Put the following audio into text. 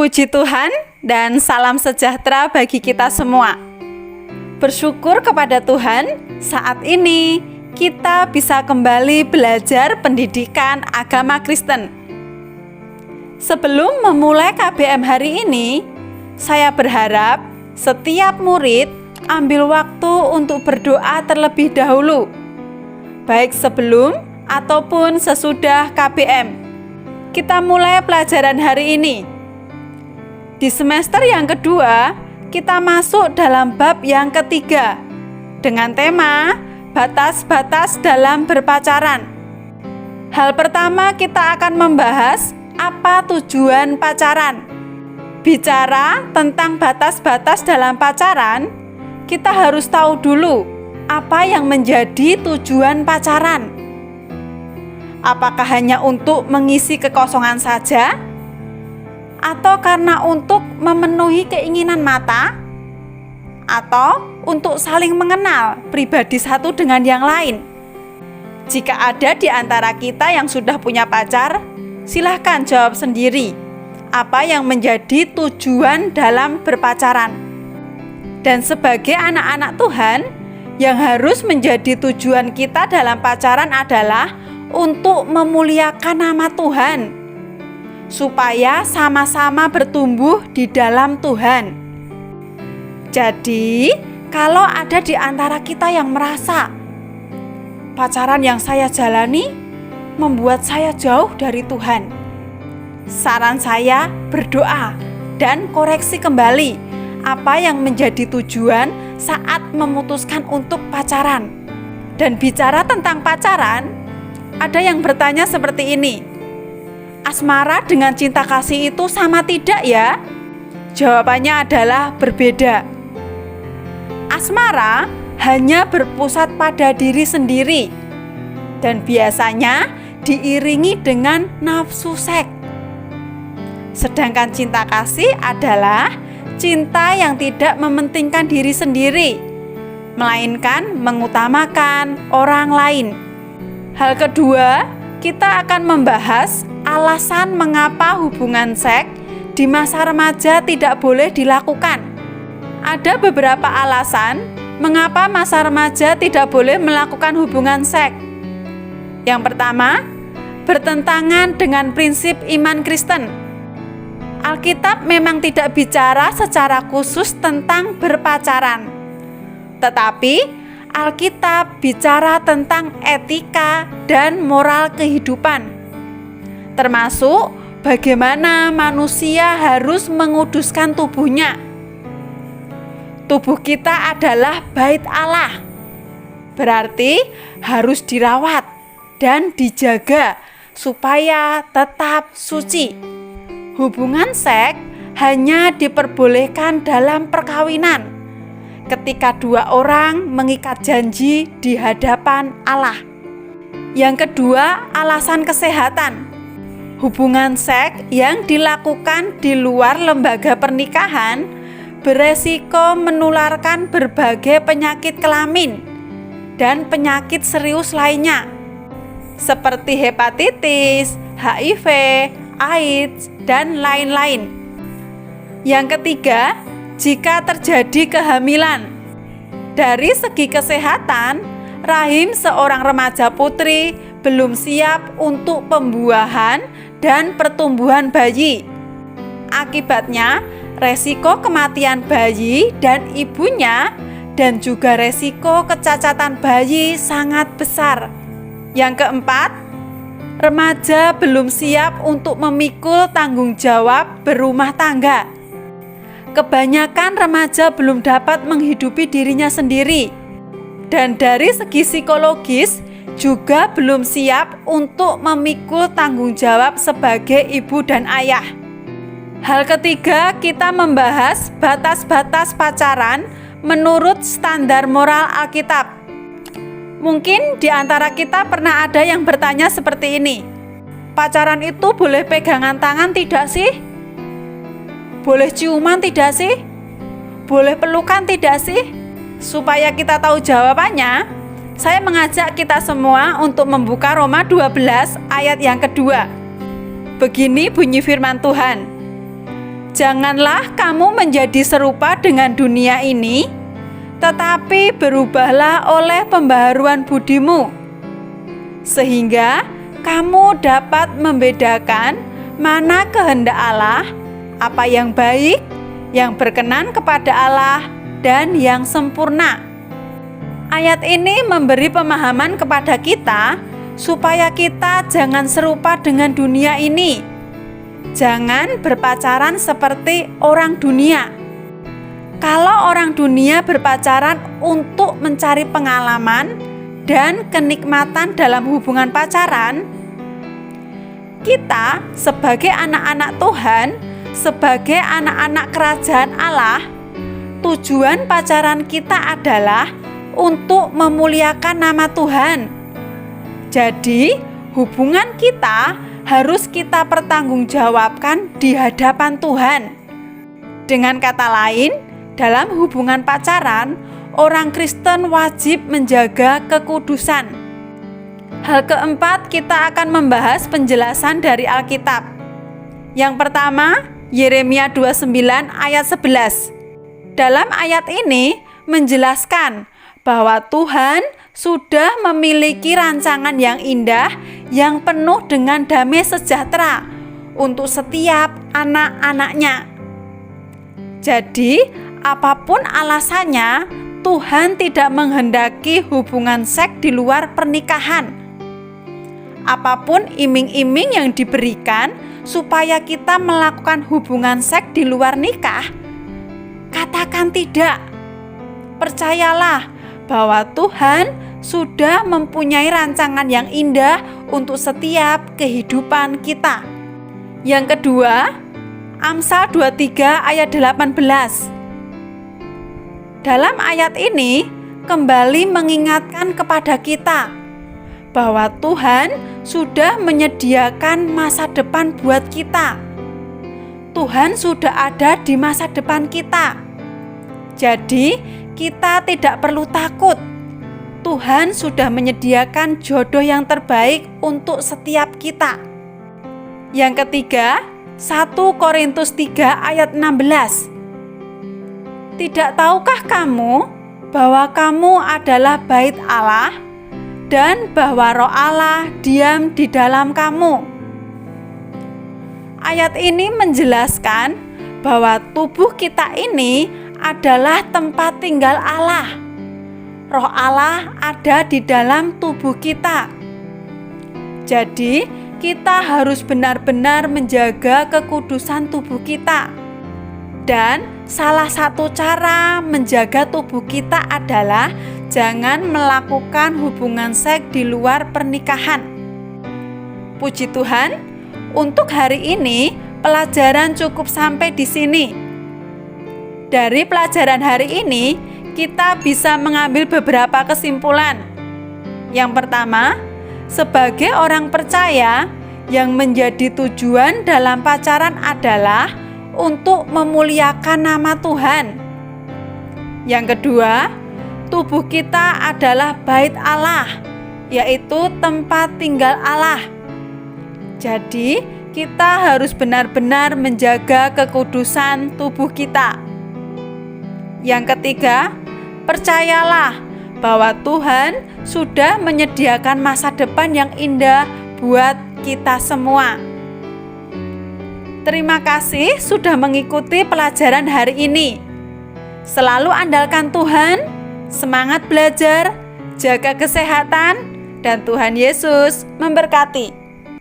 Puji Tuhan dan salam sejahtera bagi kita semua. Bersyukur kepada Tuhan, saat ini kita bisa kembali belajar pendidikan agama Kristen. Sebelum memulai KBM hari ini, saya berharap setiap murid ambil waktu untuk berdoa terlebih dahulu, baik sebelum ataupun sesudah KBM. Kita mulai pelajaran hari ini. Di semester yang kedua, kita masuk dalam bab yang ketiga dengan tema batas-batas dalam berpacaran. Hal pertama, kita akan membahas apa tujuan pacaran. Bicara tentang batas-batas dalam pacaran, kita harus tahu dulu apa yang menjadi tujuan pacaran. Apakah hanya untuk mengisi kekosongan saja? Atau karena untuk memenuhi keinginan mata, atau untuk saling mengenal pribadi satu dengan yang lain. Jika ada di antara kita yang sudah punya pacar, silahkan jawab sendiri apa yang menjadi tujuan dalam berpacaran. Dan sebagai anak-anak Tuhan, yang harus menjadi tujuan kita dalam pacaran adalah untuk memuliakan nama Tuhan, supaya sama-sama bertumbuh di dalam Tuhan. Jadi, kalau ada di antara kita yang merasa pacaran yang saya jalani membuat saya jauh dari Tuhan, saran saya berdoa dan koreksi kembali apa yang menjadi tujuan saat memutuskan untuk pacaran. Dan bicara tentang pacaran, ada yang bertanya seperti ini: asmara dengan cinta kasih itu sama tidak ya? Jawabannya adalah berbeda. Asmara hanya berpusat pada diri sendiri dan biasanya diiringi dengan nafsu seks. Sedangkan cinta kasih adalah cinta yang tidak mementingkan diri sendiri, melainkan mengutamakan orang lain. Hal kedua, kita akan membahas alasan mengapa hubungan seks di masa remaja tidak boleh dilakukan. Ada beberapa alasan mengapa masa remaja tidak boleh melakukan hubungan seks. Yang pertama, bertentangan dengan prinsip iman Kristen. Alkitab memang tidak bicara secara khusus tentang berpacaran, tetapi Alkitab bicara tentang etika dan moral kehidupan, termasuk bagaimana manusia harus menguduskan tubuhnya. Tubuh kita adalah bait Allah, berarti harus dirawat dan dijaga supaya tetap suci. Hubungan seks hanya diperbolehkan dalam perkawinan, ketika dua orang mengikat janji di hadapan Allah. Yang kedua, alasan kesehatan. Hubungan seks yang dilakukan di luar lembaga pernikahan beresiko menularkan berbagai penyakit kelamin dan penyakit serius lainnya, seperti hepatitis, HIV, AIDS, dan lain-lain. Yang ketiga, jika terjadi kehamilan. Dari segi kesehatan, rahim seorang remaja putri belum siap untuk pembuahan dan pertumbuhan bayi. Akibatnya, resiko kematian bayi dan ibunya dan juga resiko kecacatan bayi sangat besar. Yang keempat, remaja belum siap untuk memikul tanggung jawab berumah tangga. Kebanyakan remaja belum dapat menghidupi dirinya sendiri, dan dari segi psikologis juga belum siap untuk memikul tanggung jawab sebagai ibu dan ayah. Hal ketiga, kita membahas batas-batas pacaran menurut standar moral Alkitab. Mungkin di antara kita pernah ada yang bertanya seperti ini: pacaran itu boleh pegangan tangan tidak sih? Boleh ciuman tidak sih? Boleh pelukan tidak sih? Supaya kita tahu jawabannya, saya mengajak kita semua untuk membuka Roma 12 ayat yang kedua. Begini bunyi firman Tuhan: Janganlah kamu menjadi serupa dengan dunia ini, tetapi berubahlah oleh pembaharuan budimu, sehingga kamu dapat membedakan mana kehendak Allah, apa yang baik, yang berkenan kepada Allah, dan yang sempurna. Ayat ini memberi pemahaman kepada kita supaya kita jangan serupa dengan dunia ini. Jangan berpacaran seperti orang dunia. Kalau orang dunia berpacaran untuk mencari pengalaman dan kenikmatan dalam hubungan pacaran, kita sebagai anak-anak Tuhan, sebagai anak-anak kerajaan Allah, tujuan pacaran kita adalah untuk memuliakan nama Tuhan. Jadi, hubungan kita harus kita pertanggungjawabkan di hadapan Tuhan. Dengan kata lain, dalam hubungan pacaran, orang Kristen wajib menjaga kekudusan. Hal keempat, kita akan membahas penjelasan dari Alkitab. Yang pertama, Yeremia 29 ayat 11. Dalam ayat ini menjelaskan bahwa Tuhan sudah memiliki rancangan yang indah yang penuh dengan damai sejahtera untuk setiap anak-anaknya. Jadi, apapun alasannya, Tuhan tidak menghendaki hubungan seks di luar pernikahan. Apapun iming-iming yang diberikan supaya kita melakukan hubungan seks di luar nikah, katakan tidak. Percayalah bahwa Tuhan sudah mempunyai rancangan yang indah untuk setiap kehidupan kita. Yang kedua, Amsal 23 ayat 18. Dalam ayat ini kembali mengingatkan kepada kita bahwa Tuhan sudah menyediakan masa depan buat kita. Tuhan sudah ada di masa depan kita. Jadi, kita tidak perlu takut. Tuhan sudah menyediakan jodoh yang terbaik untuk setiap kita. Yang ketiga, 1 Korintus 3 ayat 16. Tidak tahukah kamu bahwa kamu adalah bait Allah dan bahwa Roh Allah diam di dalam kamu? Ayat ini menjelaskan bahwa tubuh kita ini adalah tempat tinggal Allah. Roh Allah ada di dalam tubuh kita. Jadi, kita harus benar-benar menjaga kekudusan tubuh kita. Dan salah satu cara menjaga tubuh kita adalah jangan melakukan hubungan seks di luar pernikahan. Puji Tuhan, untuk hari ini pelajaran cukup sampai di sini. Dari pelajaran hari ini, kita bisa mengambil beberapa kesimpulan. Yang pertama, sebagai orang percaya, yang menjadi tujuan dalam pacaran adalah untuk memuliakan nama Tuhan. Yang kedua, tubuh kita adalah bait Allah, yaitu tempat tinggal Allah. Jadi, kita harus benar-benar menjaga kekudusan tubuh kita. Yang ketiga, percayalah bahwa Tuhan sudah menyediakan masa depan yang indah buat kita semua. Terima kasih sudah mengikuti pelajaran hari ini. Selalu andalkan Tuhan, semangat belajar, jaga kesehatan, dan Tuhan Yesus memberkati.